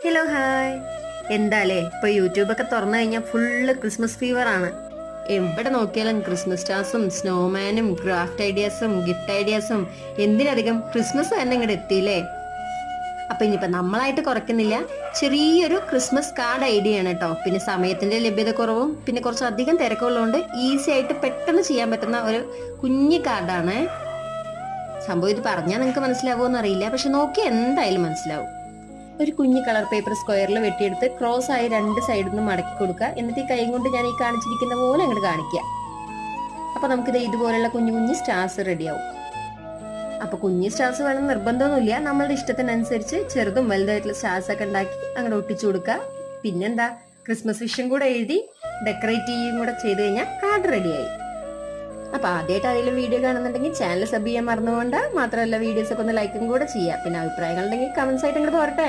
Hello hi. എന്താലേ ഇപ്പൊ യൂട്യൂബൊക്കെ തുറന്നു കഴിഞ്ഞാൽ ഫുള്ള് ക്രിസ്മസ് ഫീവർ ആണ്. എവിടെ നോക്കിയാലും ക്രിസ്മസ് സ്റ്റാർസും സ്നോമാനും ക്രാഫ്റ്റ് ഐഡിയാസും ഗിഫ്റ്റ് ഐഡിയാസും എന്തിനധികം ക്രിസ്മസ് തന്നെ ഇങ്ങോട്ട് എത്തിയില്ലേ. അപ്പൊ ഇനിയിപ്പോ നമ്മളായിട്ട് കുറയ്ക്കുന്നില്ല, ചെറിയൊരു ക്രിസ്മസ് കാർഡ് ഐഡിയ ആണ് കേട്ടോ. പിന്നെ സമയത്തിന്റെ ലഭ്യത കുറവും പിന്നെ കുറച്ചധികം തിരക്കുള്ളതുകൊണ്ട് ഈസി ആയിട്ട് പെട്ടെന്ന് ചെയ്യാൻ പറ്റുന്ന ഒരു കുഞ്ഞു കാർഡാണ് സംഭവം. ഇത് പറഞ്ഞാൽ നിങ്ങൾക്ക് മനസ്സിലാവുമെന്ന് അറിയില്ല, പക്ഷെ നോക്കി എന്തായാലും മനസ്സിലാവും. ഒരു കുഞ്ഞു കളർ പേപ്പർ സ്ക്വയറിൽ വെട്ടിയെടുത്ത് ക്രോസ് ആയി രണ്ട് സൈഡിൽ നിന്ന് മടക്കി കൊടുക്കുക. എന്നിട്ട് ഈ കൈ കൊണ്ട് ഞാൻ ഈ കാണിച്ചിരിക്കുന്ന പോലെ അങ്ങോട്ട് കാണിക്കുക. അപ്പൊ നമുക്കിത് ഇതുപോലുള്ള കുഞ്ഞു കുഞ്ഞു സ്റ്റാർസ് റെഡിയാവും. അപ്പൊ കുഞ്ഞു സ്റ്റാർസ് വേണം നിർബന്ധമൊന്നുമില്ല, നമ്മളുടെ ഇഷ്ടത്തിനനുസരിച്ച് ചെറുതും വലുതായിട്ടുള്ള സ്റ്റാർസ് ഒക്കെ ഉണ്ടാക്കി അങ്ങോട്ട് ഒട്ടിച്ചു കൊടുക്കുക. പിന്നെന്താ, ക്രിസ്മസ് വിഷും കൂടെ എഴുതി ഡെക്കറേറ്റ് ചെയ്യും കൂടെ ചെയ്ത് കഴിഞ്ഞാൽ കാർഡ് റെഡിയായി. അപ്പൊ ആദ്യമായിട്ട് അതിൽ വീഡിയോ കാണുന്നുണ്ടെങ്കിൽ ചാനൽ സബ് ചെയ്യാൻ മറന്നുകൊണ്ട്, മാത്രമല്ല വീഡിയോസ് ഒക്കെ ഒന്ന് ലൈക്കും കൂടെ ചെയ്യാം. പിന്നെ അഭിപ്രായങ്ങൾ ഉണ്ടെങ്കിൽ കമന്റ്സ് ആയിട്ട് ഇങ്ങോട്ട് പോരട്ടെ.